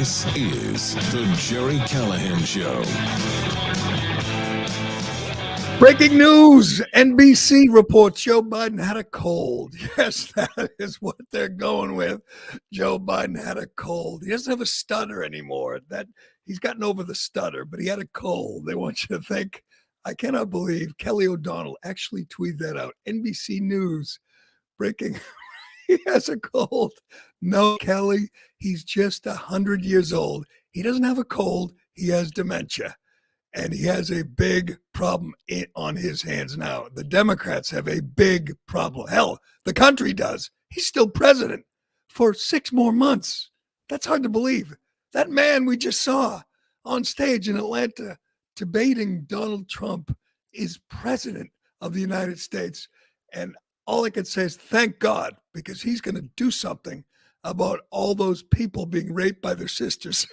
This is the Gerry Callahan Show. Breaking news, NBC reports Joe Biden had a cold. Yes, that is what they're going with. Joe Biden had a cold. He doesn't have a stutter anymore. He's gotten over the stutter, but he had a cold. They want you to think. I cannot believe Kelly O'Donnell actually tweeted that out. NBC News breaking. He has a cold. No, Kelly, he's just 100 years old. He doesn't have a cold. He has dementia. And he has a big problem on his hands now. The Democrats have a big problem. Hell, the country does. He's still president for 6 more months. That's hard to believe. That man we just saw on stage in Atlanta debating Donald Trump is president of the United States. And all I can say is thank God, because he's going to do something about all those people being raped by their sisters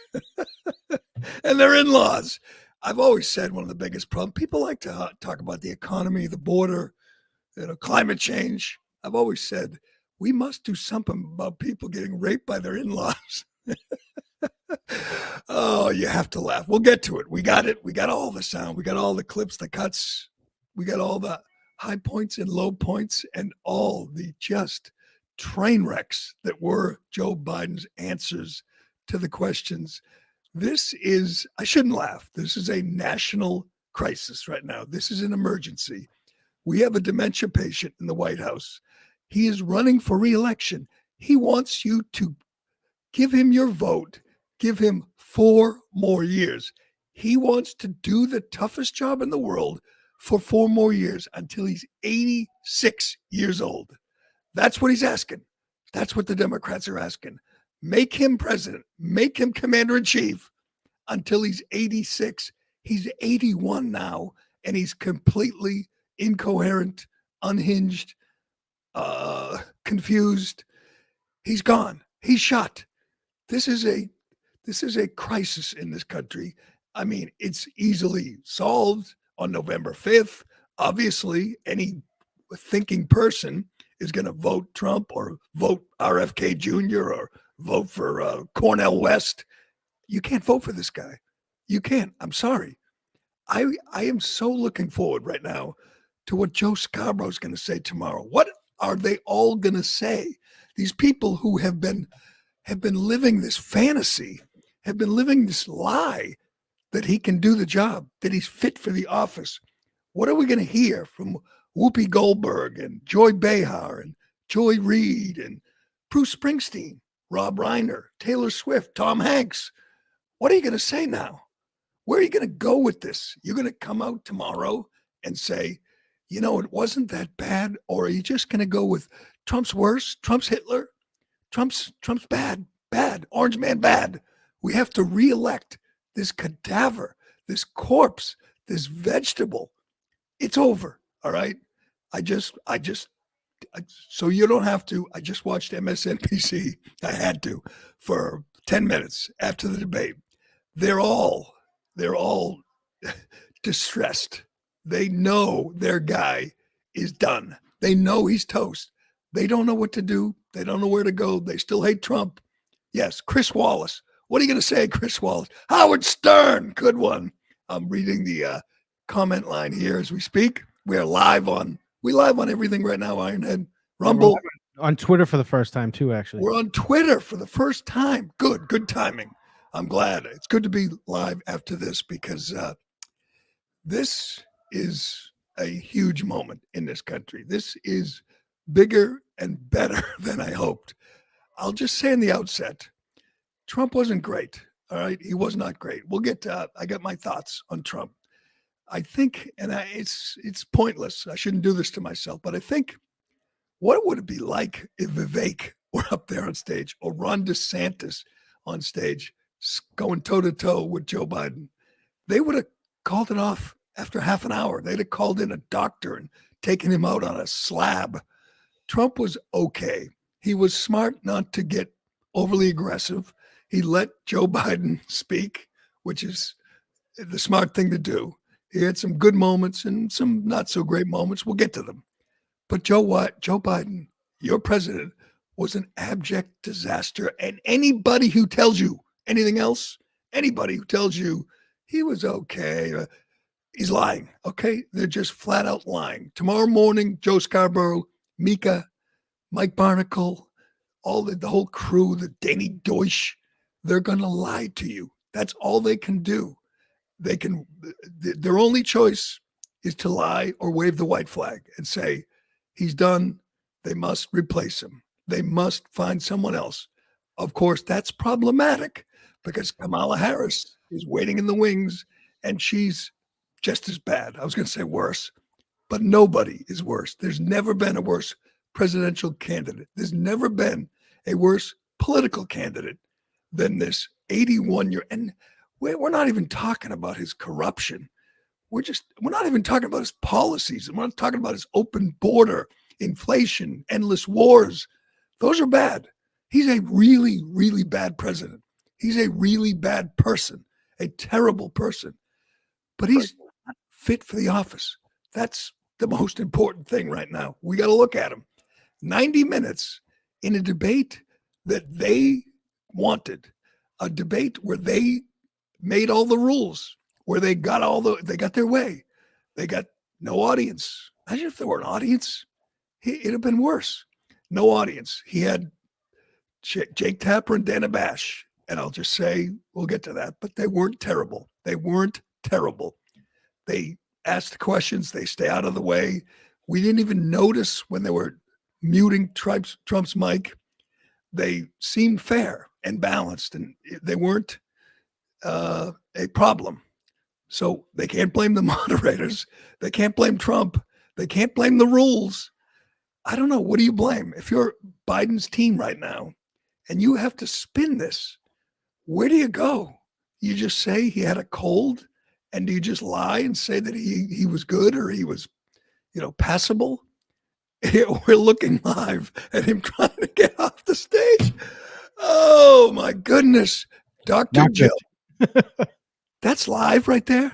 and their in-laws. I've always said one of the biggest problems, people like to talk about the economy, the border, climate change. I've always said we must do something about people getting raped by their in-laws. Oh, you have to laugh. We'll get to it. We got it. We got all the sound. We got all the clips, the cuts. We got all the high points and low points and all the just train wrecks that were Joe Biden's answers to the questions. This is, I shouldn't laugh. This is a national crisis right now. This is an emergency. We have a dementia patient in the White House. He is running for re-election. He wants you to give him your vote, give him 4 more years. He wants to do the toughest job in the world for 4 more years until he's 86 years old. That's what he's asking. That's what the Democrats are asking. Make him president. Make him commander-in-chief until he's 86. He's 81 now, and he's completely incoherent, unhinged, confused. He's gone. He's shot. This is a crisis in this country. I mean, it's easily solved on November 5th. Obviously, any thinking person is going to vote Trump or vote RFK Jr. or vote for Cornel West. You can't vote for this guy. You can't. I'm sorry. I am so looking forward right now to what Joe Scarborough is going to say tomorrow. What are they all going to say? These people who have been living this fantasy, have been living this lie that he can do the job, that he's fit for the office. What are we going to hear from Whoopi Goldberg and Joy Behar and Joy Reid and Bruce Springsteen, Rob Reiner, Taylor Swift, Tom Hanks? What are you going to say now? Where are you going to go with this? You're going to come out tomorrow and say, it wasn't that bad? Or are you just going to go with Trump's worse, Trump's Hitler, Trump's bad, Orange Man bad? We have to reelect this cadaver, this corpse, this vegetable. It's over. All right. So you don't have to. I just watched MSNBC. I had to for 10 minutes after the debate. They're all distressed. They know their guy is done. They know he's toast. They don't know what to do. They don't know where to go. They still hate Trump. Yes, Chris Wallace. What are you going to say, Chris Wallace? Howard Stern. Good one. I'm reading the comment line here as we speak. We live on everything right now, Ironhead. Rumble. On Twitter for the first time, too, actually. We're on Twitter for the first time. Good timing. I'm glad. It's good to be live after this because this is a huge moment in this country. This is bigger and better than I hoped. I'll just say in the outset, Trump wasn't great. All right. He was not great. We'll get to, I got my thoughts on Trump. I think, and it's pointless. I shouldn't do this to myself, but I think what would it be like if Vivek were up there on stage or Ron DeSantis on stage going toe to toe with Joe Biden? They would have called it off after half an hour. They'd have called in a doctor and taken him out on a slab. Trump was okay. He was smart not to get overly aggressive. He let Joe Biden speak, which is the smart thing to do. He had some good moments and some not so great moments. We'll get to them. But Joe Biden, your president, was an abject disaster. And anybody who tells you anything else. Anybody who tells you he was okay, he's lying. Okay, they're just flat out lying. Tomorrow morning, Joe Scarborough, Mika, Mike Barnacle, all the whole crew, the Danny Deutsch, they're going to lie to you. That's all they can do. Their only choice is to lie or wave the white flag and say, he's done. They must replace him. They must find someone else. Of course, that's problematic because Kamala Harris is waiting in the wings and she's just as bad. I was going to say worse, but nobody is worse. There's never been a worse presidential candidate. There's never been a worse political candidate than this 81-year. And we're not even talking about his corruption. We're not even talking about his policies. We're not talking about his open border, inflation, endless wars. Those are bad. He's a really, really bad president. He's a really bad person, a terrible person. But he's not fit for the office. That's the most important thing right now. We got to look at him. 90 minutes in a debate that they wanted, a debate where they made all the rules, where they got their way. They got no audience. Imagine if there were an audience. It'd have been worse. No audience. He had Jake Tapper and Dana Bash. And I'll just say, we'll get to that, but they weren't terrible. They weren't terrible. They asked questions. They stay out of the way. We didn't even notice when they were muting Trump's mic. They seemed fair and balanced, and they weren't a problem. So they can't blame the moderators. They can't blame Trump. They can't blame the rules. I don't know. What do you blame? If you're Biden's team right now and you have to spin this, where do you go? You just say he had a cold, and do you just lie and say that he was good or he was, passable? We're looking live at him trying to get off the stage. Oh my goodness. Dr. Jill. That's live right there.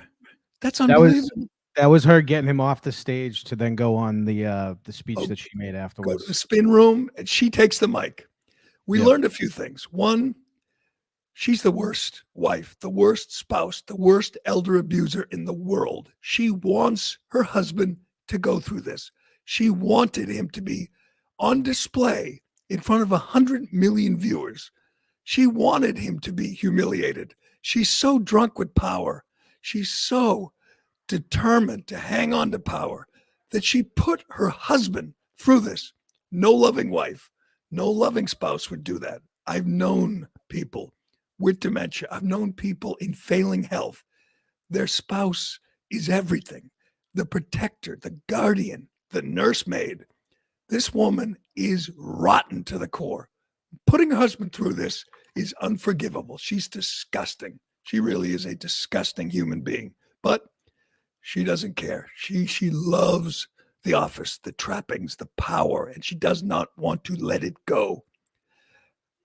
That's unbelievable. That was her getting him off the stage to then go on the speech that she made afterwards. Go to the spin room, and she takes the mic. We learned a few things. One, she's the worst wife, the worst spouse, the worst elder abuser in the world. She wants her husband to go through this. She wanted him to be on display in front of 100 million viewers. She wanted him to be humiliated. She's so drunk with power. She's so determined to hang on to power that she put her husband through this. No loving wife, no loving spouse would do that. I've known people with dementia. I've known people in failing health. Their spouse is everything. The protector, the guardian, the nursemaid. This woman is rotten to the core. Putting her husband through this is unforgivable. She's disgusting. She really is a disgusting human being. But she doesn't care. She loves the office, the trappings, the power, and she does not want to let it go.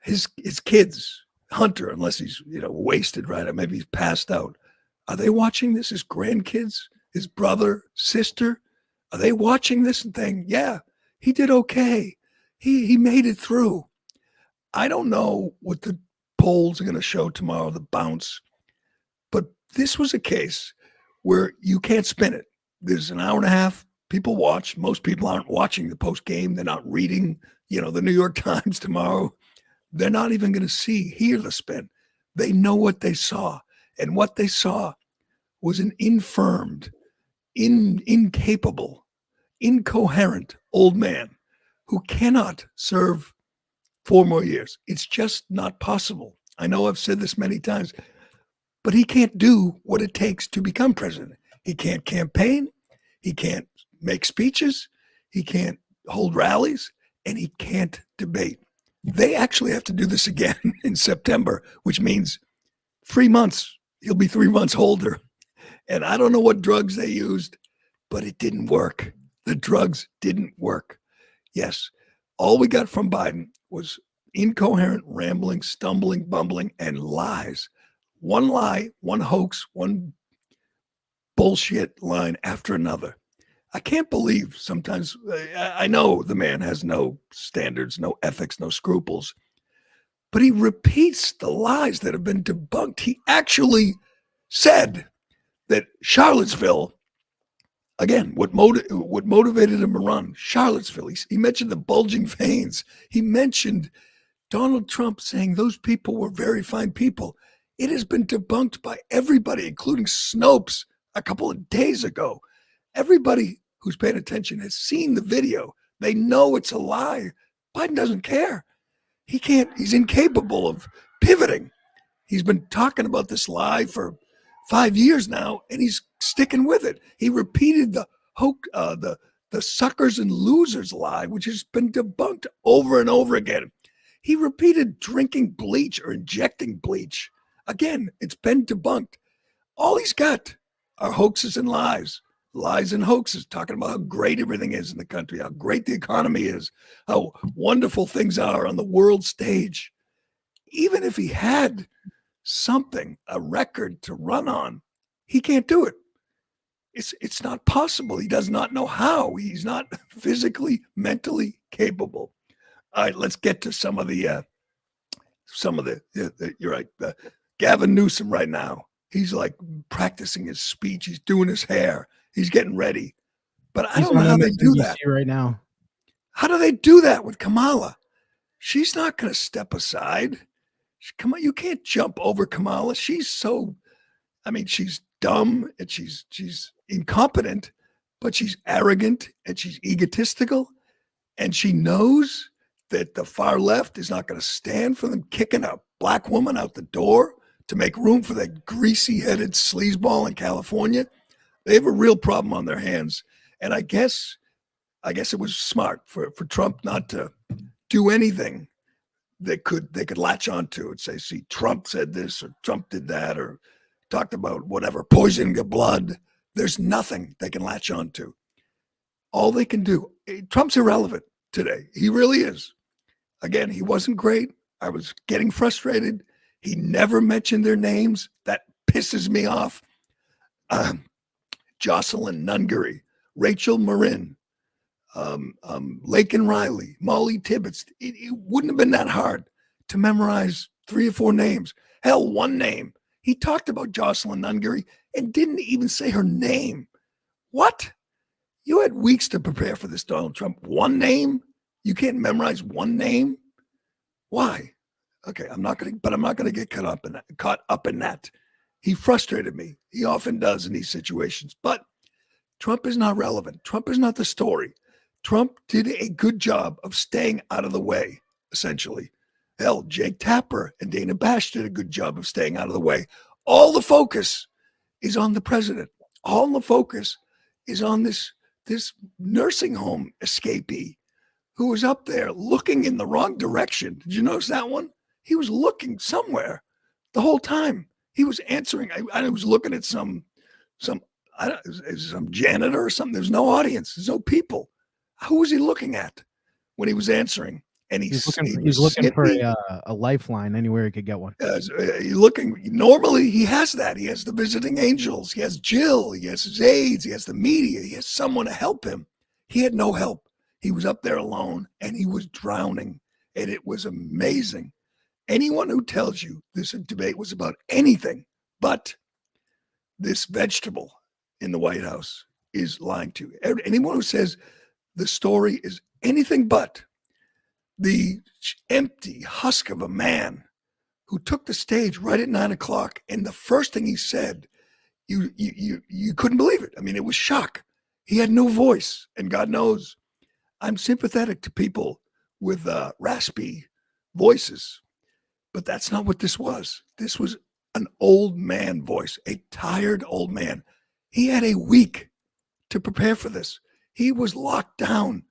His kids, Hunter, unless he's wasted, right? Or maybe he's passed out. Are they watching this? His grandkids, his brother, sister, are they watching this and saying, yeah, he did okay. He made it through. I don't know what the polls are going to show tomorrow, the bounce, but this was a case where you can't spin it. There's an hour and a half. People watch. Most people aren't watching the post game. They're not reading, the New York Times tomorrow. They're not even going to hear the spin. They know what they saw. And what they saw was an infirmed, incapable, incoherent old man who cannot serve 4 more years. It's just not possible. I know I've said this many times, but he can't do what it takes to become president. He can't campaign. He can't make speeches. He can't hold rallies, and he can't debate. They actually have to do this again in September, which means 3 months. He'll be 3 months older. And I don't know what drugs they used, but it didn't work. The drugs didn't work. Yes, all we got from Biden was incoherent, rambling, stumbling, bumbling, and lies. One lie, one hoax, one bullshit line after another. I can't believe sometimes, I know the man has no standards, no ethics, no scruples, but he repeats the lies that have been debunked. He actually said that Charlottesville, again, what motivated him to run, Charlottesville, he mentioned the bulging veins. He mentioned Donald Trump saying those people were very fine people. It has been debunked by everybody, including Snopes a couple of days ago. Everybody who's paying attention has seen the video. They know it's a lie. Biden doesn't care. He's incapable of pivoting. He's been talking about this lie for 5 years now, and he's sticking with it. He repeated the suckers and losers lie, which has been debunked over and over again. He repeated drinking bleach or injecting bleach. Again, it's been debunked. All he's got are hoaxes and lies and hoaxes, talking about how great everything is in the country, how great the economy is, how wonderful things are on the world stage. Even if he had something, a record to run on, he can't do it. It's not possible. He does not know how. He's not physically, mentally capable. All right, let's get to some of the you're right. Gavin Newsom right now, he's like practicing his speech. He's doing his hair. He's getting ready. But I don't know how they do that right now. How do they do that with Kamala? She's not going to step aside. Come on, you can't jump over Kamala. She's dumb and she's incompetent, but she's arrogant and she's egotistical, and she knows that the far left is not going to stand for them kicking a black woman out the door to make room for that greasy-headed sleazeball in California. They have a real problem on their hands, and I guess it was smart for Trump not to do anything they could latch onto and say, see, Trump said this or Trump did that or talked about whatever, poisoning the blood. There's nothing they can latch onto. All they can do, Trump's irrelevant today. He really is. Again, he wasn't great. I was getting frustrated. He never mentioned their names. That pisses me off. Jocelyn Nungaray, Rachel Marin, Laken Riley, Molly Tibbetts. It wouldn't have been that hard to memorize 3 or 4 names. Hell, one name. He talked about Jocelyn Nungaray and didn't even say her name. What? You had weeks to prepare for this, Donald Trump. One name? You can't memorize one name? Why? Okay, I'm not going to get caught up in that. He frustrated me. He often does in these situations. But Trump is not relevant. Trump is not the story. Trump did a good job of staying out of the way, essentially. Hell, Jake Tapper and Dana Bash did a good job of staying out of the way. All the focus is on the president. All the focus is on this nursing home escapee who was up there looking in the wrong direction. Did you notice that one? He was looking somewhere the whole time. He was answering. I was looking at some janitor or something. There's no audience. There's no people. Who was he looking at when he was answering? And he's looking for a lifeline anywhere he could get one. Normally he has that. He has the visiting angels. He has Jill. He has his aides. He has the media. He has someone to help him. He had no help. He was up there alone and he was drowning. And it was amazing. Anyone who tells you this debate was about anything but this vegetable in the White House is lying to you. Anyone who says the story is anything but the empty husk of a man who took the stage right at 9:00, and the first thing he said, you couldn't believe it. I mean, it was shock. He had no voice, and God knows I'm sympathetic to people with raspy voices, but that's not what this was. This was an old man voice, a tired old man. He had a week to prepare for this. He was locked down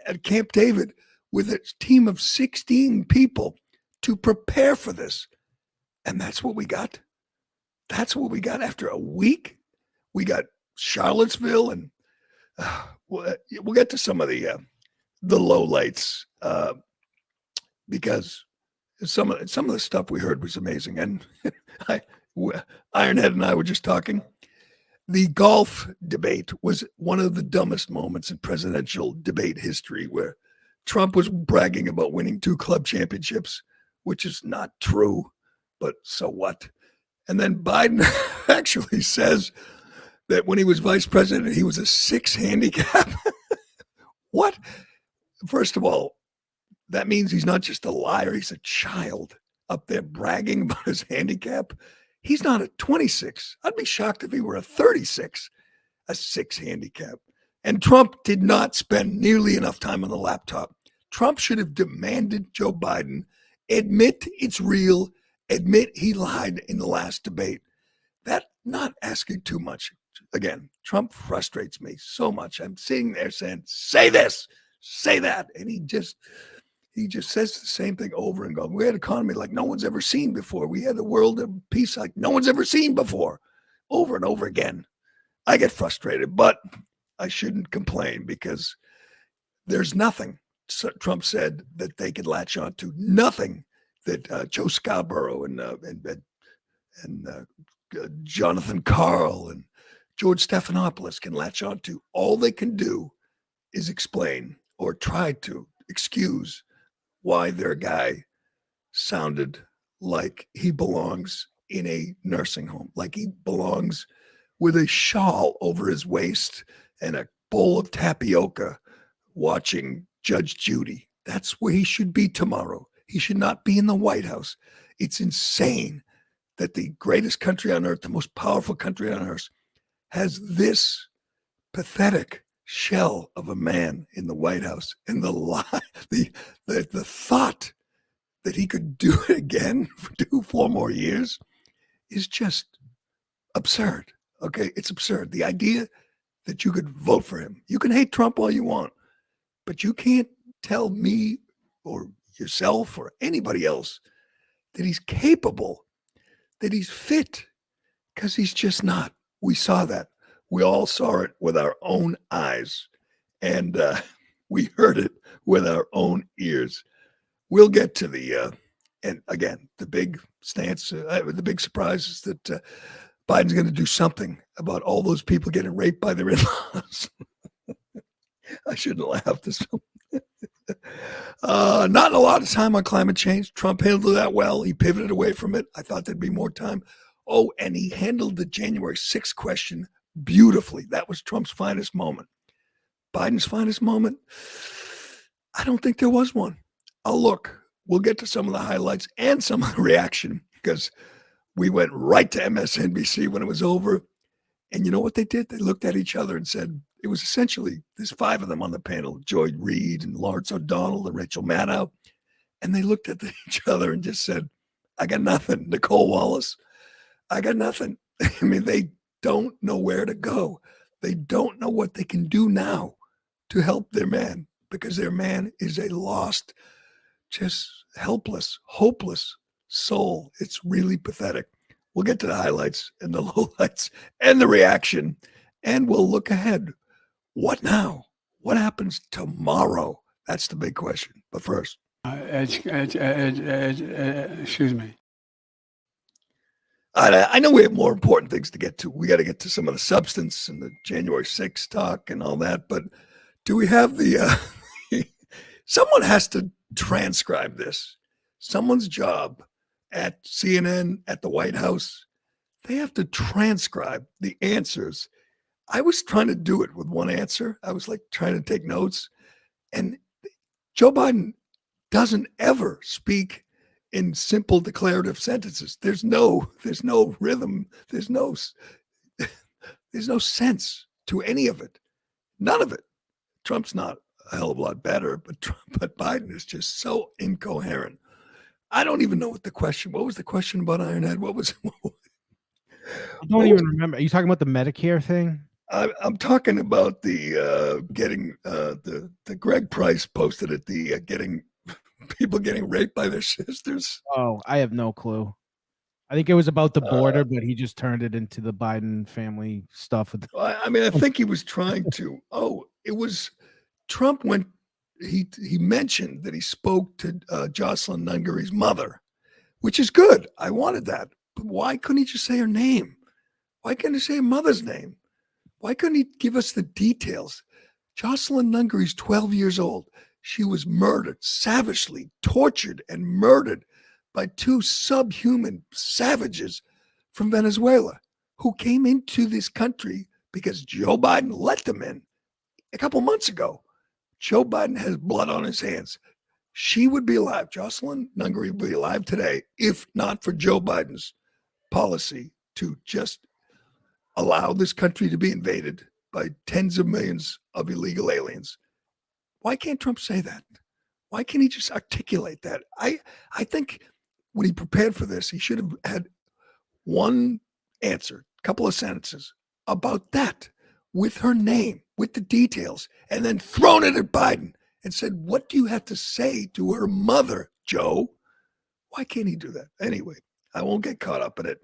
at Camp David with a team of 16 people to prepare for this. And that's what we got. That's what we got after a week. We got Charlottesville, and we'll get to some of the lowlights because some of the stuff we heard was amazing. And Ironhead and I were just talking. The golf debate was one of the dumbest moments in presidential debate history, where Trump was bragging about winning 2 club championships which is not true, but so what? And then Biden actually says that when he was vice president, he was a 6 handicap. What? First of all, that means he's not just a liar, he's a child up there bragging about his handicap. He's not a 26. I'd be shocked if he were a 36, a 6 handicap. And Trump did not spend nearly enough time on the laptop. Trump should have demanded Joe Biden admit it's real, admit he lied in the last debate. That's not asking too much. Again, Trump frustrates me so much. I'm sitting there saying, say this, say that. And he just says the same thing over and over. We had an economy like no one's ever seen before. We had a world of peace like no one's ever seen before, over and over again. I get frustrated, but I shouldn't complain because there's nothing Trump said that they could latch on to. Nothing that Joe Scarborough and Jonathan Karl and George Stephanopoulos can latch on to. All they can do is explain or try to excuse why their guy sounded like he belongs in a nursing home, like he belongs with a shawl over his waist and a bowl of tapioca watching Judge Judy. That's where he should be tomorrow. He should not be in the White House. It's insane that the greatest country on earth, the most powerful country on earth, has this pathetic shell of a man in the White House. And the thought that he could do it again for 4 more years is just absurd. Okay, it's absurd. The idea that you could vote for him. You can hate Trump all you want, but you can't tell me or yourself or anybody else that he's capable, that he's fit, because he's just not. We saw that. We all saw it with our own eyes, and we heard it with our own ears. We'll get to and again, the big stance, the big surprise is that Biden's going to do something about all those people getting raped by their in-laws. I shouldn't laugh this time. Not a lot of time on climate change. Trump handled that well. He pivoted away from it. I thought there'd be more time. Oh, and he handled the January 6th question beautifully. That was Trump's finest moment. Biden's finest moment? I don't think there was one. I'll look. We'll get to some of the highlights and some of the reaction because we went right to MSNBC when it was over. And you know what they did? They looked at each other and said, it was essentially, there's 5 of them on the panel, Joy Reid and Lawrence O'Donnell and Rachel Maddow. And they looked at each other and just said, I got nothing. Nicole Wallace, I got nothing. I mean, they don't know where to go. They don't know what they can do now to help their man because their man is a lost, just helpless, hopeless soul. It's really pathetic. We'll get to the highlights and the lowlights and the reaction, and we'll look ahead. What now? What happens tomorrow? That's the big question. But first, excuse me. I know we have more important things to get to. We got to get to some of the substance and the January 6th talk and all that. But do we have the? Someone has to transcribe this. Someone's job at CNN, at the White House, they have to transcribe the answers. I was trying to do it with one answer. I was like trying to take notes. And Joe Biden doesn't ever speak in simple declarative sentences. There's no rhythm. There's no sense to any of it. None of it. Trump's not a hell of a lot better, but Biden is just so incoherent. I don't even know what was the question about Ironhead? What was it? I don't even remember. Are you talking about the Medicare thing? I'm talking about the getting the Greg Price posted it, the getting people getting raped by their sisters. Oh, I have no clue. I think it was about the border, but he just turned it into the Biden family stuff. I mean, I think he was trying to. Oh, it was Trump went. He mentioned that he spoke to Jocelyn Nungary's mother, which is good. I wanted that. But why couldn't he just say her name? Why couldn't he say her mother's name? Why couldn't he give us the details? Jocelyn Nungary's 12 years old. She was murdered, savagely tortured and murdered by two subhuman savages from Venezuela who came into this country because Joe Biden let them in a couple months ago. Joe Biden has blood on his hands. She would be alive. Jocelyn Nungaray would be alive today if not for Joe Biden's policy to just allow this country to be invaded by tens of millions of illegal aliens. Why can't Trump say that? Why can't he just articulate that? I think when he prepared for this, he should have had one answer, a couple of sentences about that with her name, with the details, and then thrown it at Biden and said, what do you have to say to her mother, Joe? Why can't he do that? Anyway, I won't get caught up in it.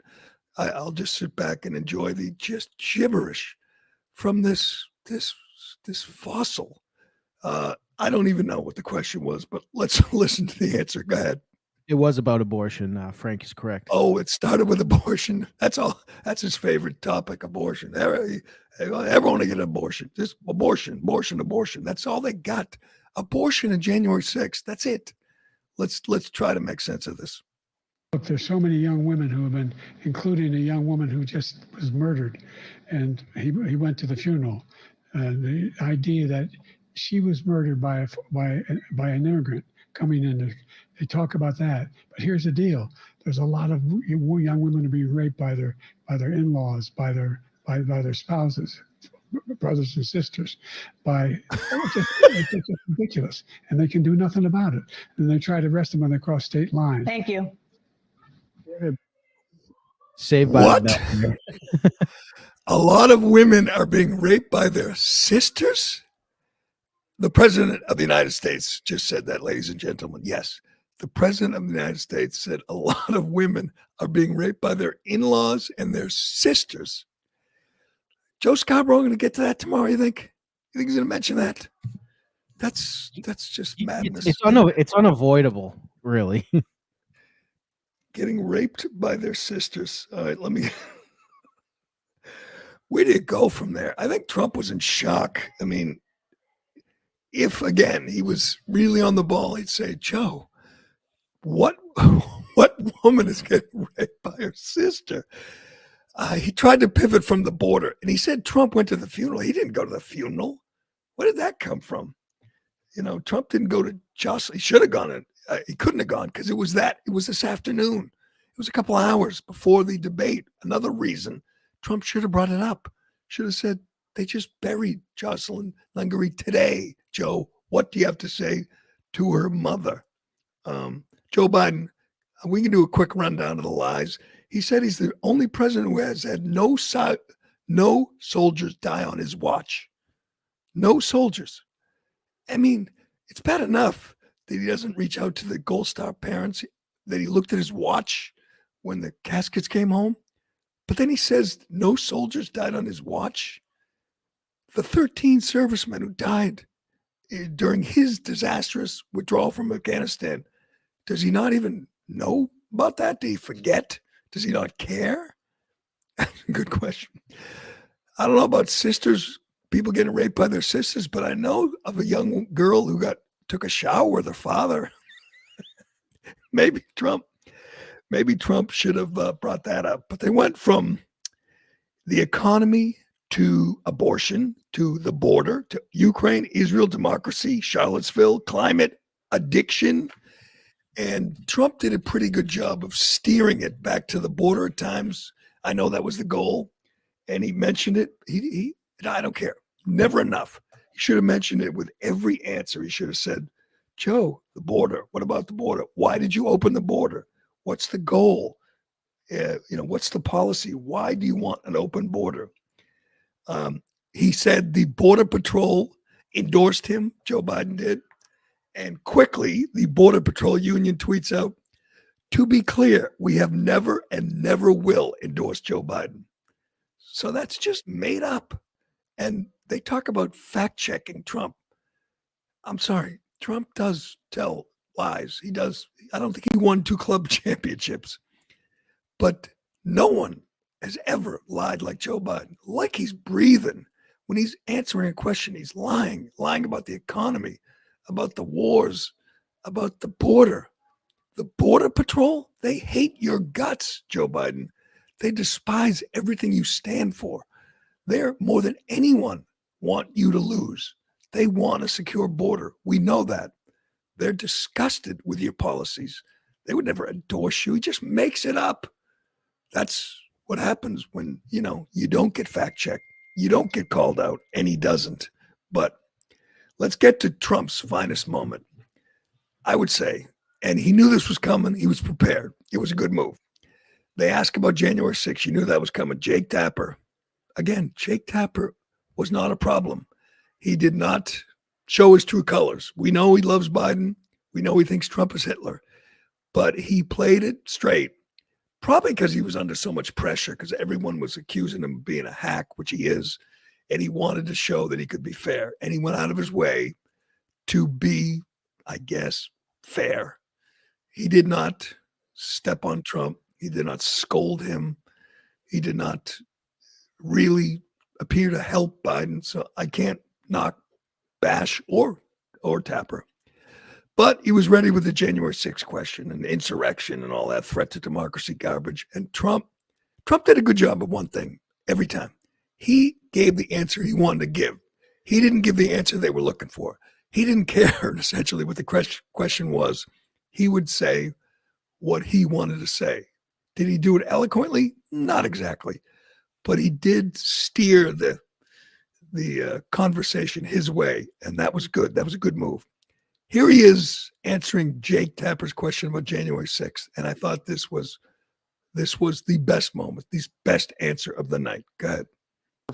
I'll just sit back and enjoy the just gibberish from this fossil. I don't even know what the question was, but let's listen to the answer. Go ahead. It was about abortion. Frank is correct. Oh, it started with abortion. That's all. That's his favorite topic, abortion. Everyone to get an abortion. Just abortion. That's all they got. Abortion on January 6th. That's it. Let's try to make sense of this. Look, there's so many young women who have been, including a young woman who just was murdered, and he went to the funeral. The idea that she was murdered by an immigrant coming in. They talk about that, but here's the deal: there's a lot of young women who being raped by their in-laws, by their spouses, brothers and sisters. It's just ridiculous, and they can do nothing about it. And they try to arrest them when they cross state lines. Thank you. Saved by What? the A lot of women are being raped by their sisters? The president of the United States just said that, ladies and gentlemen. Yes, the president of the United States said a lot of women are being raped by their in-laws and their sisters. Joe Scarborough going to get to that tomorrow, you think? You think he's going to mention that? That's just madness. It's unavoidable, really. Getting raped by their sisters. All right, let me... Where did it go from there? I think Trump was in shock. I mean, if, again, he was really on the ball, he'd say, Joe, what woman is getting raped by her sister? He tried to pivot from the border, and he said Trump went to the funeral. He didn't go to the funeral. Where did that come from? You know, Trump didn't go to Jocelyn. He should have gone. He couldn't have gone because it was this afternoon. It was a couple of hours before the debate. Another reason Trump should have brought it up. Should have said, they just buried Jocelyn Nungaray today. Joe, what do you have to say to her mother? Joe Biden, we can do a quick rundown of the lies. He said he's the only president who has had no soldiers die on his watch. No soldiers. I mean, it's bad enough that he doesn't reach out to the Gold Star parents, that he looked at his watch when the caskets came home. But then he says no soldiers died on his watch. The 13 servicemen who died during his disastrous withdrawal from Afghanistan, does he not even know about that? Did he forget? Does he not care? Good question. I don't know about sisters, people getting raped by their sisters, but I know of a young girl who took a shower with her father. Maybe Trump should have brought that up. But they went from the economy to abortion, to the border, to Ukraine, Israel, democracy, Charlottesville, climate, addiction. And Trump did a pretty good job of steering it back to the border at times. I know that was the goal. And he mentioned it. I don't care. Never enough. He should have mentioned it with every answer. He should have said, Joe, the border. What about the border? Why did you open the border? What's the goal? What's the policy? Why do you want an open border? He said the Border Patrol endorsed him. Joe Biden did. And quickly, the Border Patrol Union tweets out, to be clear, we have never and never will endorse Joe Biden. So that's just made up. And they talk about fact-checking Trump. I'm sorry. Trump does tell lies. He does. I don't think he won 2 club championships. But no one has ever lied like Joe Biden. Like he's breathing. When he's answering a question, he's lying about the economy, about the wars, about the border. The Border Patrol, they hate your guts, Joe Biden. They despise everything you stand for. They're more than anyone want you to lose. They want a secure border. We know that. They're disgusted with your policies. They would never endorse you. He just makes it up. That's what happens when, you don't get fact checked. You don't get called out, and he doesn't. But let's get to Trump's finest moment. I would say, and he knew this was coming. He was prepared. It was a good move. They asked about January 6th. You knew that was coming. Jake Tapper. Again, Jake Tapper was not a problem. He did not show his true colors. We know he loves Biden. We know he thinks Trump is Hitler. But he played it straight, probably because he was under so much pressure, because everyone was accusing him of being a hack, which he is. And he wanted to show that he could be fair. And he went out of his way to be, I guess, fair. He did not step on Trump. He did not scold him. He did not really appear to help Biden. So I can't bash or Tapper. But he was ready with the January 6th question and insurrection and all that threat to democracy garbage. And Trump did a good job of one thing every time. He gave the answer he wanted to give. He didn't give the answer they were looking for. He didn't care, essentially, what the question was. He would say what he wanted to say. Did he do it eloquently? Not exactly. But he did steer the conversation his way, and that was good. That was a good move. Here he is answering Jake Tapper's question about January 6th, and I thought this was the best moment, the best answer of the night. Go ahead.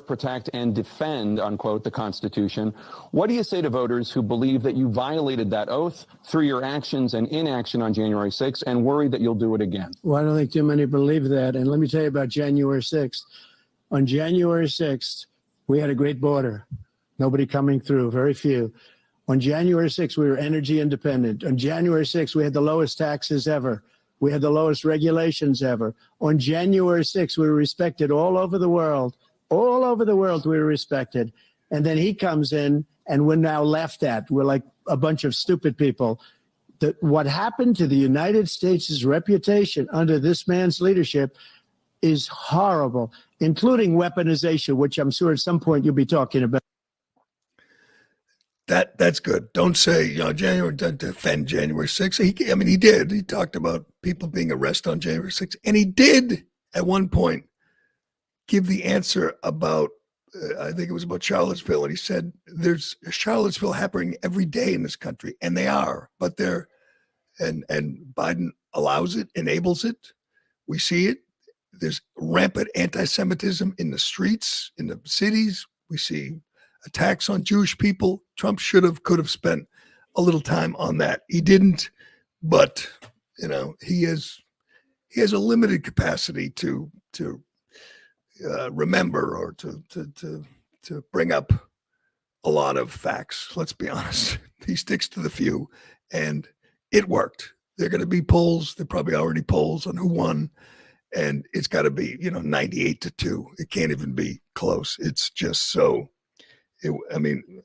Protect and defend, unquote, the Constitution. What do you say to voters who believe that you violated that oath through your actions and inaction on January 6th and worry that you'll do it again? Well, I don't think too many believe that. And let me tell you about January 6th. On January 6th, we had a great border. Nobody coming through, very few. On January 6th, we were energy independent. On January 6th, we had the lowest taxes ever. We had the lowest regulations ever. On January 6th, we were respected all over the world. All over the world, we were respected. And then he comes in, and we're now laughed at. We're like a bunch of stupid people. What happened to the United States' reputation under this man's leadership is horrible, including weaponization, which I'm sure at some point you'll be talking about. That's good. Don't say, defend January 6th. He did. He talked about people being arrested on January 6th. And he did, at one point, give the answer about, I think it was about Charlottesville. And he said, there's a Charlottesville happening every day in this country. And they are. But and Biden allows it, enables it. We see it. There's rampant anti-Semitism in the streets, in the cities. We see attacks on Jewish people. Trump could have spent a little time on that. He didn't, but he has a limited capacity to remember or to bring up a lot of facts. Let's be honest. He sticks to the few, and it worked. There are going to be polls. There are probably already polls on who won, and it's got to be 98-2. It can't even be close. It's just so.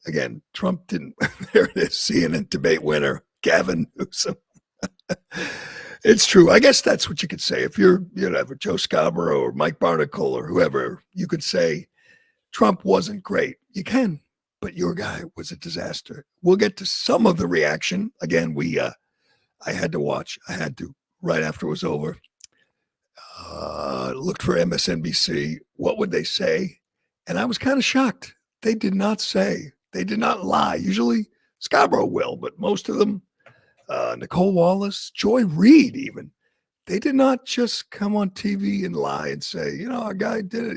Again, Trump didn't. There it is, CNN debate winner, Gavin Newsom. It's true. I guess that's what you could say. If you're, Joe Scarborough or Mike Barnicle or whoever, you could say Trump wasn't great. You can, but your guy was a disaster. We'll get to some of the reaction. Again, I had to watch. I had to, right after it was over. Looked for MSNBC. What would they say? And I was kind of shocked. They did not say. They did not lie. Usually Scarborough will, but most of them, Nicole Wallace, Joy Reid even, they did not just come on TV and lie and say, our guy did it.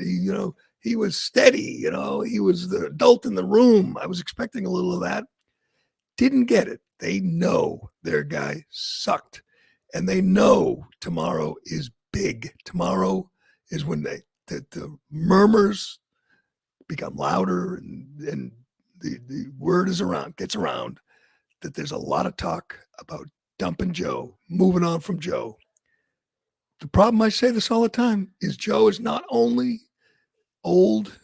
He was steady. He was the adult in the room. I was expecting a little of that. Didn't get it. They know their guy sucked. And they know tomorrow is big. Tomorrow is when the murmurs become louder and the word gets around that there's a lot of talk about dumping Joe, moving on from Joe. The problem, I say this all the time, is Joe is not only old,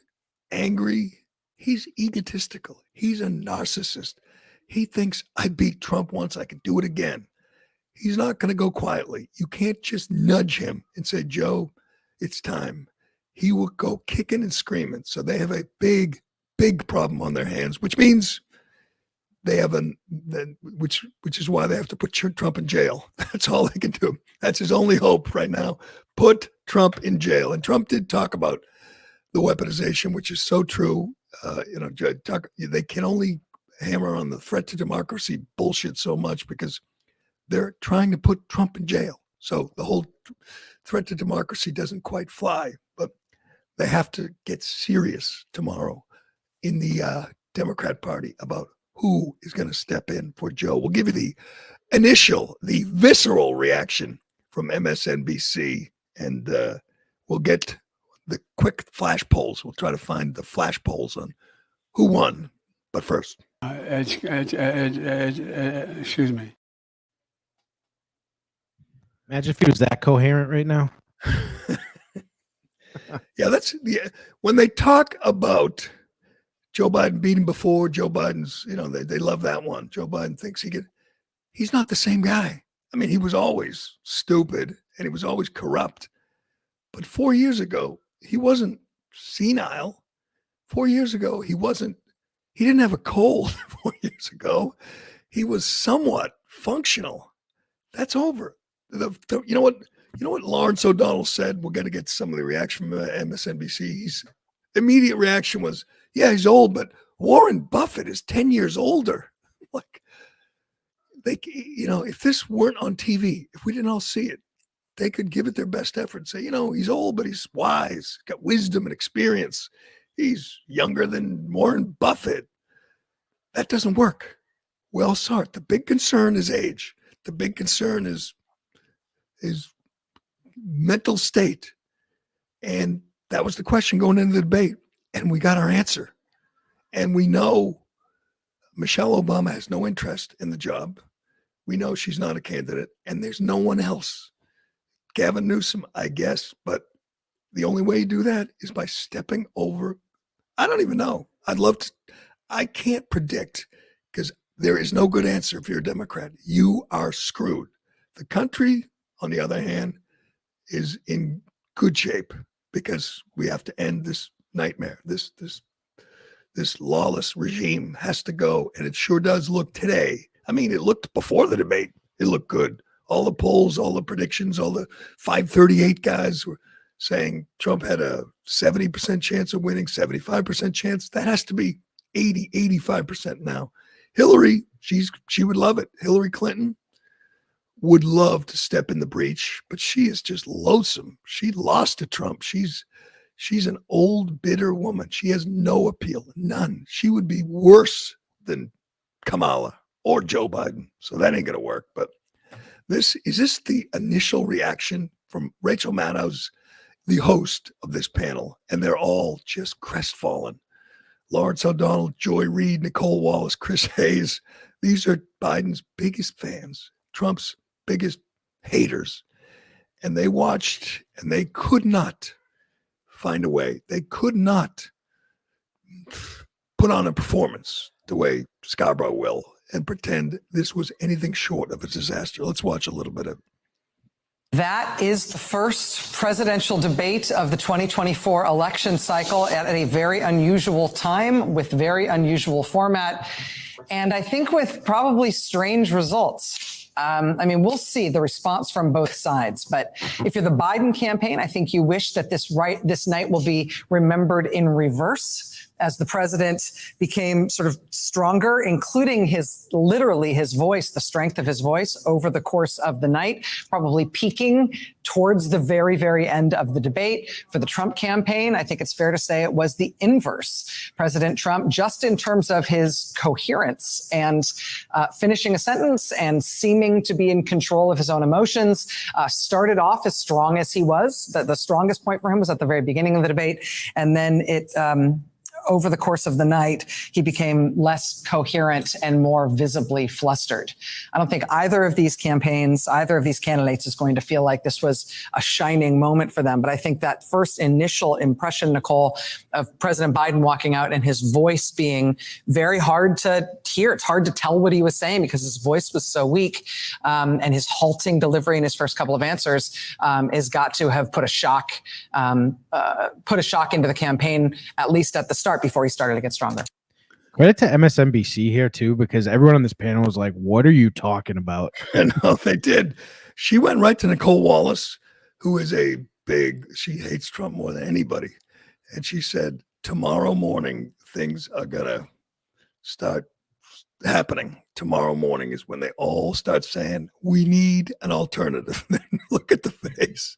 angry, he's egotistical. He's a narcissist. He thinks I beat Trump once, I can do it again. He's not going to go quietly. You can't just nudge him and say, Joe, it's time. He will go kicking and screaming. So they have a big, big problem on their hands, which means they have which is why they have to put Trump in jail. That's all they can do. That's his only hope right now. Put Trump in jail. And Trump did talk about the weaponization, which is so true. They can only hammer on the threat to democracy bullshit so much because they're trying to put Trump in jail. So the whole threat to democracy doesn't quite fly, but they have to get serious tomorrow in the Democrat Party about who is going to step in for Joe. We'll give you the visceral reaction from MSNBC, and we'll get the quick flash polls. We'll try to find the flash polls on who won. But first, excuse me. Imagine if he was that coherent right now. Yeah, when they talk about Joe Biden beat him before, Joe Biden's, they love that one. Joe Biden thinks he's not the same guy. I mean, he was always stupid and he was always corrupt. But 4 years ago, he wasn't senile. 4 years ago, he didn't have a cold 4 years ago. He was somewhat functional. That's over. You know what Lawrence O'Donnell said? We're going to get some of the reaction from MSNBC. His immediate reaction was, yeah, he's old, but Warren Buffett is 10 years older. Like, if this weren't on TV, if we didn't all see it, they could give it their best effort and say, he's old, but he's wise, got wisdom and experience. He's younger than Warren Buffett. That doesn't work. We all saw it. The big concern is age. The big concern is mental state. And that was the question going into the debate. And we got our answer. And we know Michelle Obama has no interest in the job. We know she's not a candidate. And there's no one else. Gavin Newsom, I guess. But the only way you do that is by stepping over. I don't even know. I can't predict because there is no good answer if you're a Democrat. You are screwed. The country, on the other hand, is in good shape because we have to end this nightmare. This lawless regime has to go, and it sure does look today. I mean, it looked before the debate. It looked good. All the polls, all the predictions, all the 538 guys were saying Trump had a 70% chance of winning, 75% chance. That has to be 80, 85% now. Hillary, she would love it. Hillary Clinton would love to step in the breach, but she is just loathsome. She lost to Trump. She's an old, bitter woman. She has no appeal, none. She would be worse than Kamala or Joe Biden. So that ain't going to work. But is this the initial reaction from Rachel Maddow's, the host of this panel? And they're all just crestfallen. Lawrence O'Donnell, Joy Reid, Nicole Wallace, Chris Hayes. These are Biden's biggest fans, Trump's biggest haters. And they watched and they could not find a way. They could not put on a performance the way Scarborough will and pretend this was anything short of a disaster. Let's watch a little bit of it. That is the first presidential debate of the 2024 election cycle at a very unusual time with very unusual format. And I think with probably strange results. We'll see the response from both sides. But if you're the Biden campaign, I think you wish that this night will be remembered in reverse as the president became sort of stronger, including his voice, the strength of his voice over the course of the night, probably peaking towards the very, very end of the debate. For the Trump campaign, I think it's fair to say it was the inverse. President Trump, just in terms of his coherence and finishing a sentence and seeming to be in control of his own emotions, started off as strong as he was. The strongest point for him was at the very beginning of the debate. And then it over the course of the night, he became less coherent and more visibly flustered. I don't think either of these campaigns, either of these candidates is going to feel like this was a shining moment for them. But I think that first initial impression, Nicole, of President Biden walking out and his voice being very hard to hear. It's hard to tell what he was saying because his voice was so weak, and his halting delivery in his first couple of answers has got to have put a shock into the campaign, at least at the start, before he started to get stronger. Credit to MSNBC here too, because everyone on this panel was like, "What are you talking about?" And they did. She went right to Nicole Wallace, who is she hates Trump more than anybody. And she said, tomorrow morning, things are going to start happening. Tomorrow morning is when they all start saying, we need an alternative. Look at the face.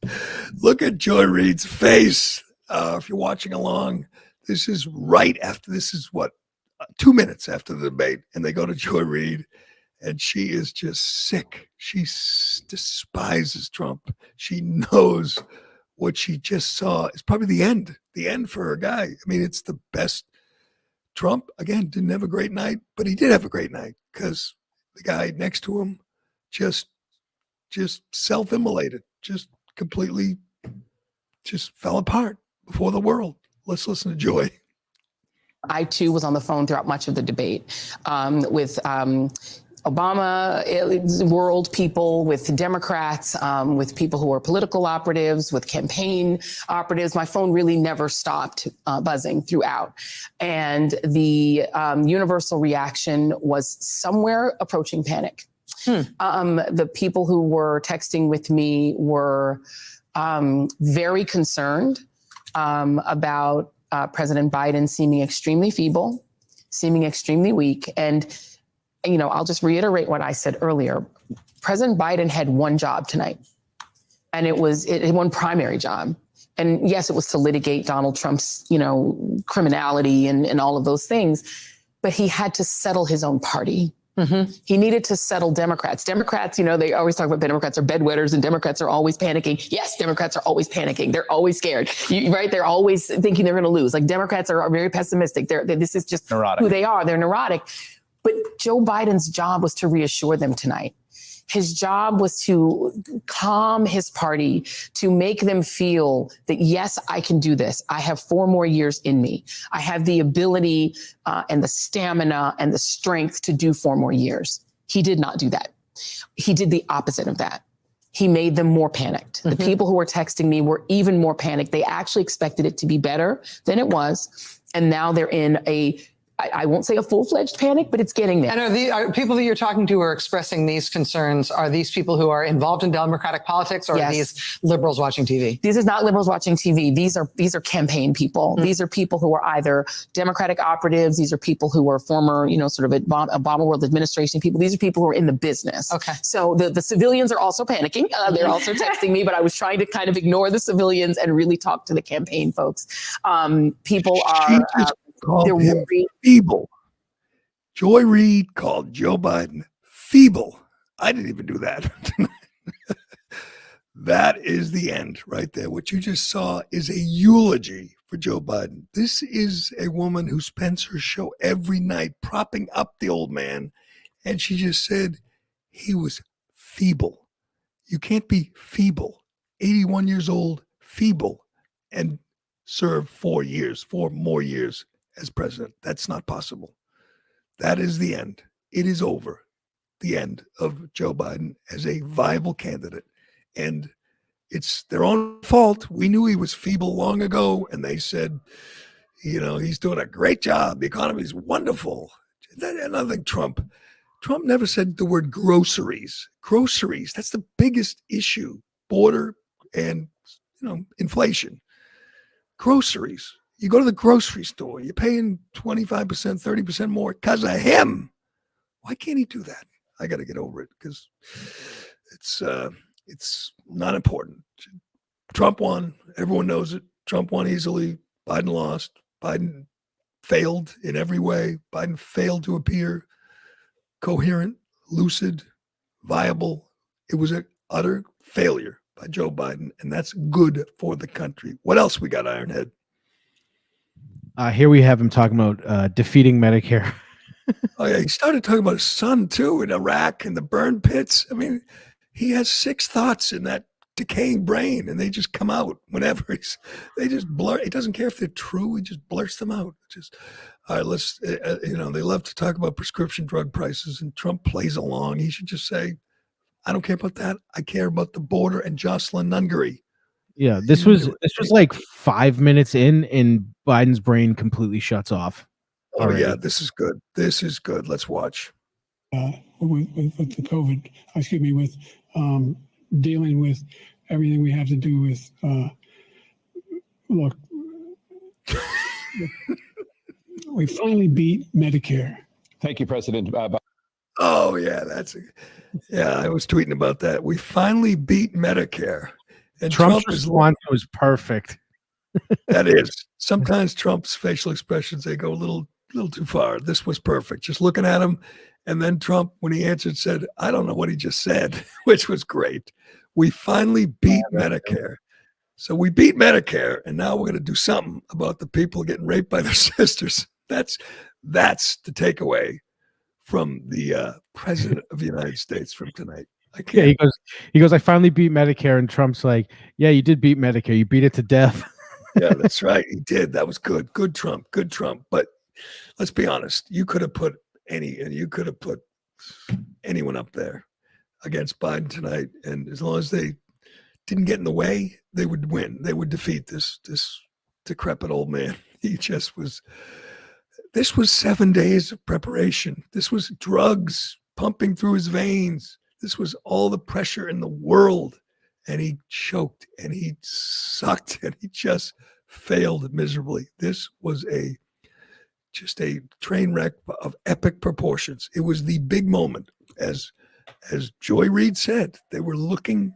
Look at Joy Reid's face. If you're watching along, this is right after, this is what, 2 minutes after the debate. And they go to Joy Reid, and she is just sick. She despises Trump. She knows what she just saw is probably the end for her guy. I mean, it's the best. Trump, again, didn't have a great night, but he did have a great night because the guy next to him just self-immolated, just completely just fell apart before the world. Let's listen to Joy. I, too, was on the phone throughout much of the debate with Obama world people, with Democrats, with people who are political operatives, with campaign operatives. My phone really never stopped buzzing throughout. And the universal reaction was somewhere approaching panic. The people who were texting with me were very concerned about President Biden seeming extremely feeble, seeming extremely weak. And you know, I'll just reiterate what I said earlier. President Biden had one job tonight, and it was one primary job. And yes, it was to litigate Donald Trump's, criminality and all of those things, but he had to settle his own party. Mm-hmm. He needed to settle Democrats. Democrats, they always talk about Democrats are bedwetters and Democrats are always panicking. Yes, Democrats are always panicking. They're always scared, right? They're always thinking they're going to lose. Like Democrats are very pessimistic. This is just neurotic. Who they are. They're neurotic. But Joe Biden's job was to reassure them tonight. His job was to calm his party, to make them feel that, yes, I can do this. I have 4 more years in me. I have the ability and the stamina and the strength to do 4 more years. He did not do that. He did the opposite of that. He made them more panicked. Mm-hmm. The people who were texting me were even more panicked. They actually expected it to be better than it was. And now they're in I won't say a full-fledged panic, but it's getting there. And are people that you're talking to who are expressing these concerns, are these people who are involved in Democratic politics, or Are these liberals watching TV? These are not liberals watching TV. These are campaign people. Mm-hmm. These are people who are either Democratic operatives. These are people who are former, sort of Obama world administration people. These are people who are in the business. Okay. So the civilians are also panicking. They're also texting me, but I was trying to kind of ignore the civilians and really talk to the campaign folks. People are... called him feeble. Joy Reid called Joe Biden feeble. I didn't even do that. That is the end right there. What you just saw is a eulogy for Joe Biden. This is a woman who spends her show every night propping up the old man, and she just said he was feeble. You can't be feeble, 81 years old, feeble, and serve 4 more years as president. That's not possible. That is the end. It is over. The end of Joe Biden as a viable candidate. And it's their own fault. We knew he was feeble long ago, and they said, he's doing a great job. The economy is wonderful. Another thing, Trump never said the word groceries. Groceries, that's the biggest issue. Border and, inflation. Groceries. You go to the grocery store, you're paying 25%, 30% more because of him. Why can't he do that? I got to get over it because it's not important. Trump won. Everyone knows it. Trump won easily. Biden lost. Biden failed in every way. Biden failed to appear coherent, lucid, viable. It was an utter failure by Joe Biden, and that's good for the country. What else we got, Ironhead? Here we have him talking about defeating Medicare. Oh yeah, he started talking about his son too in Iraq and the burn pits. I mean, he has 6 thoughts in that decaying brain, and they just come out whenever they just blur. He doesn't care if they're true. He just blurts them out. Just all right. Let's they love to talk about prescription drug prices, and Trump plays along. He should just say, "I don't care about that. I care about the border and Jocelyn Nungaray." Yeah, this was like 5 minutes in, and Biden's brain completely shuts off. Oh already. yeah, this is good. This is good. Let's watch. With the COVID, with dealing with everything we have to do with, look, we finally beat Medicare. Thank you, President. Oh yeah, I was tweeting about that. We finally beat Medicare, and Trump's Trump is response was perfect. that is. Sometimes Trump's facial expressions, they go a little too far. This was perfect. Just looking at him, and then Trump, when he answered, said, "I don't know what he just said," which was great. We finally beat Medicare. So we beat Medicare, and now we're going to do something about the people getting raped by their sisters. That's the takeaway from the president of the United States from tonight. Yeah, he goes, I finally beat Medicare, and Trump's like, yeah, you did beat Medicare. You beat it to death. Yeah, that's right. He did. That was good. Good Trump. Good Trump. But let's be honest. You could have put anyone up there against Biden tonight, and as long as they didn't get in the way, they would win. They would defeat this decrepit old man. This was 7 days of preparation. This was drugs pumping through his veins. This was all the pressure in the world. And he choked and he sucked and he just failed miserably. This was just a train wreck of epic proportions. It was the big moment. As Joy Reid said, they were looking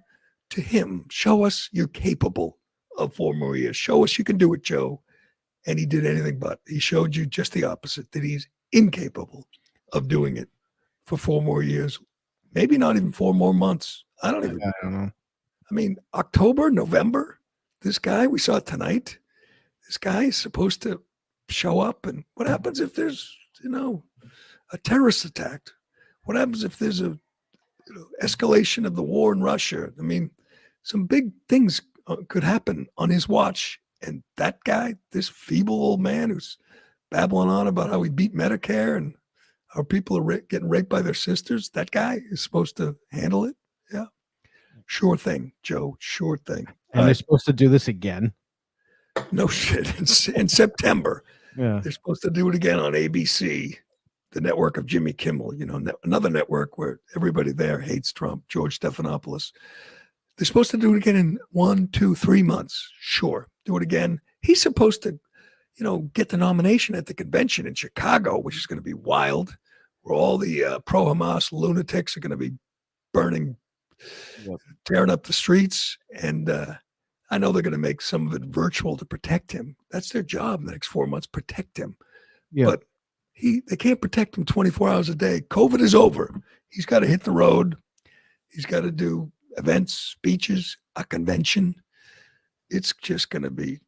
to him. Show us you're capable of 4 more years. Show us you can do it, Joe. And he did anything but. He showed you just the opposite, that he's incapable of doing it for 4 more years. Maybe not even 4 more months. I don't know. I mean, October, November, this guy, we saw it tonight. This guy is supposed to show up. And what happens if there's, a terrorist attack? What happens if there's a escalation of the war in Russia? I mean, some big things could happen on his watch. And that guy, this feeble old man who's babbling on about how he beat Medicare and how people are getting raped by their sisters, that guy is supposed to handle it. Yeah. Sure thing, Joe. Sure thing. And they're supposed to do this again. No shit. In September. Yeah. They're supposed to do it again on ABC, the network of Jimmy Kimmel, another network where everybody there hates Trump, George Stephanopoulos. They're supposed to do it again in 1, 2, 3 months. Sure. Do it again. He's supposed to, get the nomination at the convention in Chicago, which is going to be wild, where all the pro-Hamas lunatics are going to be burning, tearing up the streets. And I know they're going to make some of it virtual to protect him. That's their job in the next 4 months, protect him. Yeah. But they can't protect him 24 hours a day. COVID is over. He's got to hit the road. He's got to do events, speeches, a convention. It's just going to be,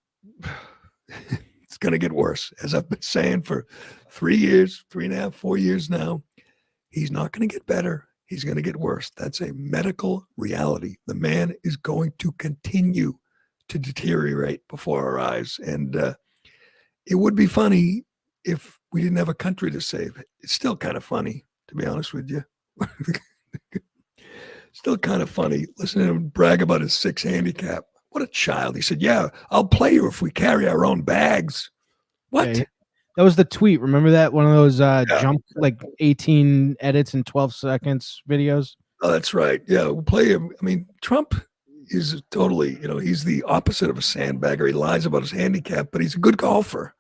it's going to get worse. As I've been saying for 3 years, 3.5, 4 years now, he's not going to get better. He's going to get worse. That's a medical reality. The man is going to continue to deteriorate before our eyes. And it would be funny if we didn't have a country to save. It's still kind of funny, to be honest with you. Still kind of funny. Listen to him brag about his 6 handicap. What a child. He said, yeah, I'll play you if we carry our own bags. What? Yeah, that was the tweet. Remember that? One of those jump, like 18 edits in 12 seconds videos? Oh, that's right. Yeah, we'll play him. I mean, Trump is totally, he's the opposite of a sandbagger. He lies about his handicap, but he's a good golfer.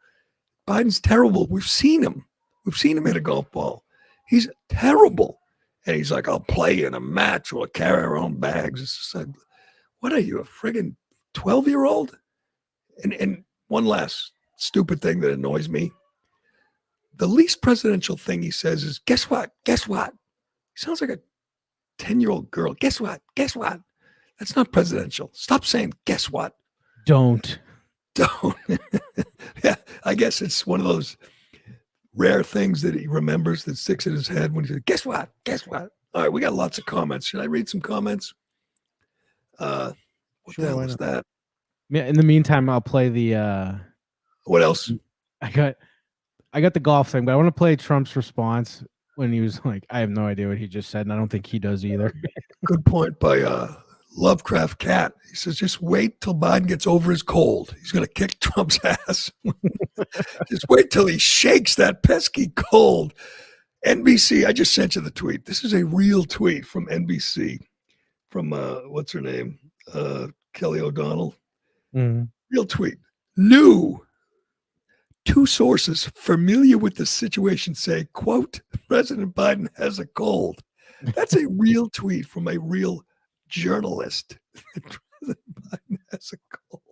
Biden's terrible. We've seen him. We've seen him hit a golf ball. He's terrible. And he's like, I'll play in a match. We'll carry our own bags. It's just like, what are you, a friggin' 12-year-old? And one last stupid thing that annoys me. The least presidential thing he says is, guess what? Guess what? He sounds like a 10-year-old girl. Guess what? Guess what? That's not presidential. Stop saying, guess what? Don't. Stone. Yeah, I guess it's one of those rare things that he remembers that sticks in his head when he says, guess what? Guess what? All right, we got lots of comments. Should I read some comments? What Sure, the hell why is not? that? Yeah, in the meantime, I'll play the What else? I got the golf thing, but I want to play Trump's response when he was like, I have no idea what he just said, and I don't think he does either. Good point by Lovecraft Cat. He says, just wait till Biden gets over his cold. He's going to kick Trump's ass. Just wait till he shakes that pesky cold. NBC, I just sent you the tweet. This is a real tweet from NBC, from what's her name? Kelly O'Donnell. Mhm. Real tweet. New. Two sources familiar with the situation say, quote, President Biden has a cold. That's a real tweet from a real journalist. President Biden has a cold.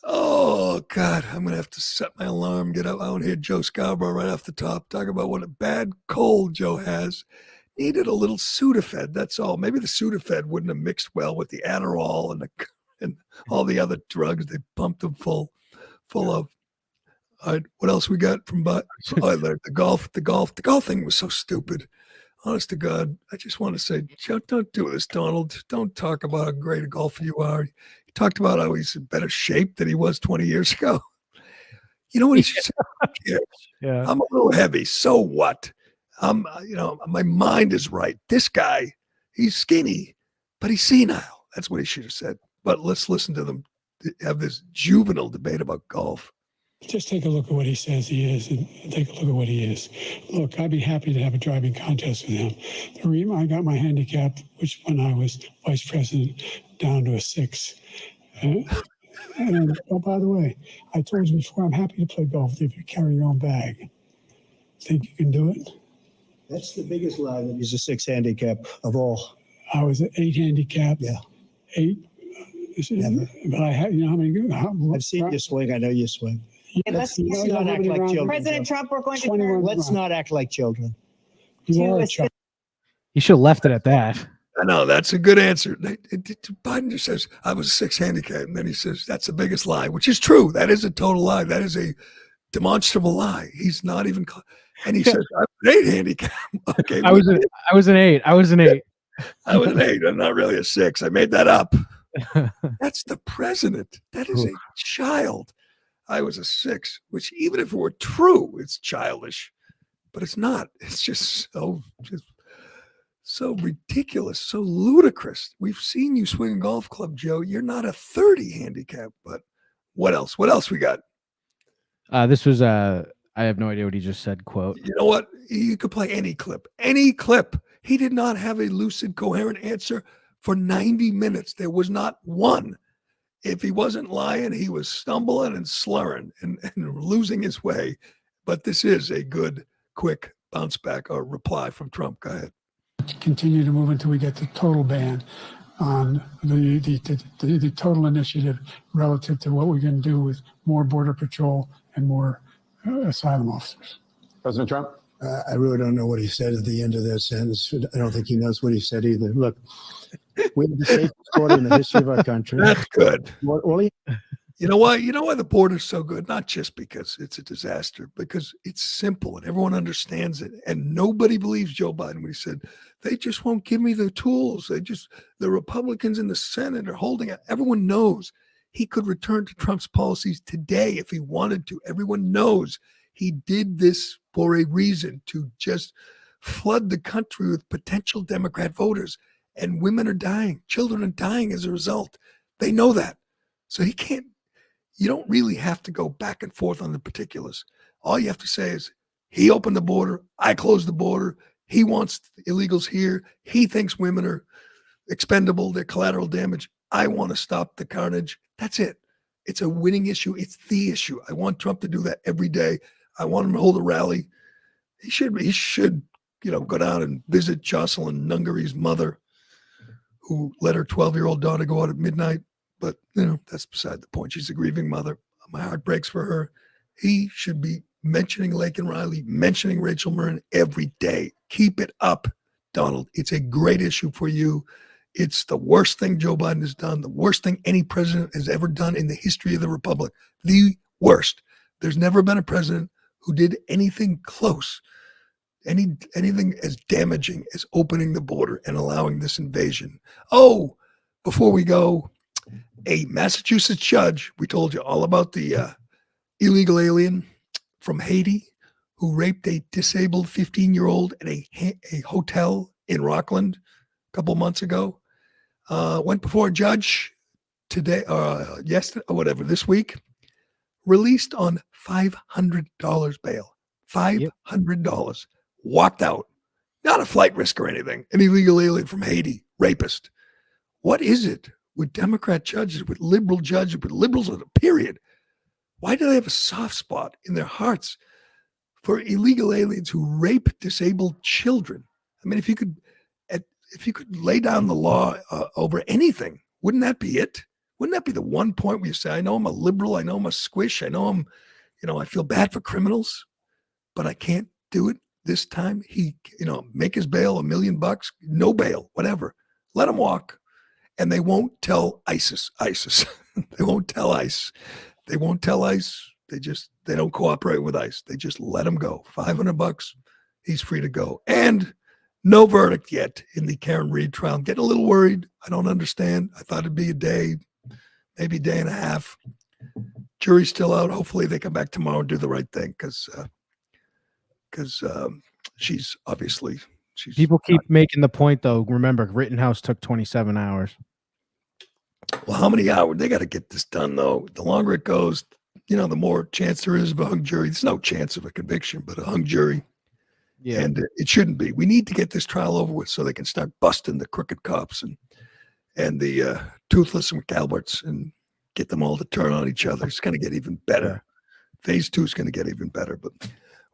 Oh, God, I'm going to have to set my alarm, get up. I want to hear Joe Scarborough right off the top talk about what a bad cold Joe has. Needed a little Sudafed, that's all. Maybe the Sudafed wouldn't have mixed well with the Adderall and all the other drugs they pumped him full of. All right, what else we got from the golf thing was so stupid. Honest to God, I just want to say, don't do this, Donald. Don't talk about how great a golfer you are. He talked about how he's in better shape than he was 20 years ago. You know what he should say? Yeah. I'm a little heavy. So what? My mind is right. This guy, he's skinny, but he's senile. That's what he should have said. But let's listen to them have this juvenile debate about golf. Just take a look at what he says he is and take a look at what he is. Look, I'd be happy to have a driving contest with him. The reason I got my handicap, which when I was vice president, down to a 6. And oh, by the way, I told you before, I'm happy to play golf if you carry your own bag. Think you can do it? That's the biggest lie that he's a 6 handicap of all. I was at 8 handicap. Yeah. 8. Never. But I had, how many? I've seen you swing. I know you swing. Let's not act like children. President Trump, we're going to 21 Let's not act like children. You are a to child. He should have left it at that. I know, that's a good answer. Biden just says, I was a 6 handicap. And then he says, that's the biggest lie, which is true. That is a total lie. That is a demonstrable lie. He's not even, and he says, I was an 8 handicap. Okay. I was an 8. I was an 8. I was an 8. I'm not really a 6. I made that up. That's the president. That is a child. I was a 6, which even if it were true, it's childish, but it's not. It's just so ridiculous, so ludicrous. We've seen you swing a golf club, Joe. You're not a 30 handicap, but what else? What else we got? This was I have no idea what he just said, quote. You know what? You could play any clip. Any clip. He did not have a lucid, coherent answer for 90 minutes. There was not one. If he wasn't lying, he was stumbling and slurring and losing his way. But this is a good, quick bounce back or reply from Trump. Go ahead. Continue to move until we get the total ban on the total initiative relative to what we can do with more border patrol and more asylum officers. President Trump? I really don't know what he said at the end of that sentence. I don't think he knows what he said either. Look, we have the safest border in the history of our country. That's good. You know why? You know why the border's so good? Not just because it's a disaster, because it's simple and everyone understands it. And nobody believes Joe Biden when he said, they just won't give me the tools. The Republicans in the Senate are holding it. Everyone knows he could return to Trump's policies today if he wanted to. Everyone knows he did this for a reason, to just flood the country with potential Democrat voters. And women are dying. Children are dying as a result. They know that. So you don't really have to go back and forth on the particulars. All you have to say is, he opened the border. I closed the border. He wants illegals here. He thinks women are expendable. They're collateral damage. I want to stop the carnage. That's it. It's a winning issue. It's the issue. I want Trump to do that every day. I want him to hold a rally. He should, go down and visit Jocelyn Nungary's mother, who let her 12-year-old daughter go out at midnight. But, that's beside the point. She's a grieving mother. My heart breaks for her. He should be mentioning Laken Riley, mentioning Rachel Murren every day. Keep it up, Donald. It's a great issue for you. It's the worst thing Joe Biden has done, the worst thing any president has ever done in the history of the republic. The worst. There's never been a president who did anything close, anything as damaging as opening the border and allowing this invasion. Oh, before we go, a Massachusetts judge, we told you all about the illegal alien from Haiti who raped a disabled 15-year-old at a hotel in Rockland a couple months ago. Went before a judge today, yesterday, or whatever, this week, released on $500 bail. $500. Walked out. Not a flight risk or anything. An illegal alien from Haiti, rapist. What is it with Democrat judges, with liberal judges, with liberals, period? Why do they have a soft spot in their hearts for illegal aliens who rape disabled children? I mean, if you could lay down the law over anything, wouldn't that be it? Wouldn't that be the one point where you say, I know I'm a liberal, I know I'm a squish, I know I feel bad for criminals, but I can't do it this time? He, make his bail $1 million, no bail, whatever. Let him walk. And they won't tell ISIS. They won't tell ICE. They won't tell ICE. They don't cooperate with ICE. They just let him go. $500, he's free to go. And no verdict yet in the Karen Read trial. I'm getting a little worried. I don't understand. I thought it'd be a day, maybe a day and a half. Jury's still out. Hopefully they come back tomorrow and do the right thing because she's obviously. People keep making the point, though. Remember, Rittenhouse took 27 hours. Well, how many hours? They got to get this done, though. The longer it goes, the more chance there is of a hung jury. There's no chance of a conviction, but a hung jury. Yeah. And it shouldn't be. We need to get this trial over with so they can start busting the crooked cops and the toothless and McAlberts and get them all to turn on each other. It's going to get even better. Phase 2 is going to get even better. But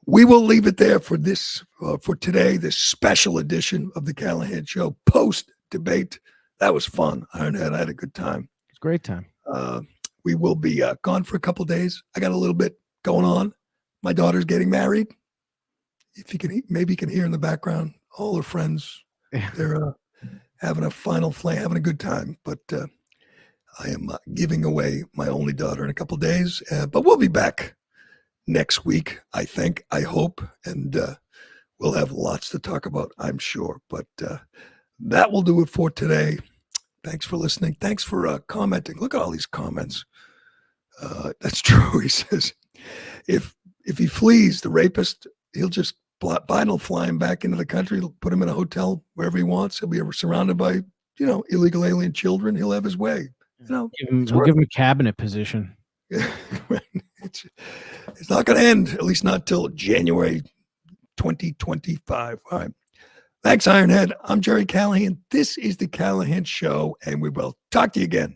we will leave it there for this, for today, this special edition of the Callahan Show post-debate. That was fun. Ironhead, I had a good time. It's a great time. We will be gone for a couple of days. I got a little bit going on. My daughter's getting married. If you can, maybe you can hear in the background, all her friends, they're having a final flame, having a good time. But I am giving away my only daughter in a couple of days. But we'll be back next week, I think, I hope. And we'll have lots to talk about, I'm sure. But that will do it for today. Thanks for listening. Thanks for commenting. Look at all these comments. That's true. He says, if he flees, the rapist, he'll just, Biden will fly him back into the country, put him in a hotel wwerever he wants. He'll be surrounded by, illegal alien children. He'll have his way. We'll give him a cabinet position. It's not going to end, at least not till January 2025. All right. Thanks, Ironhead. I'm Jerry Callahan. This is the Callahan Show, and we will talk to you again.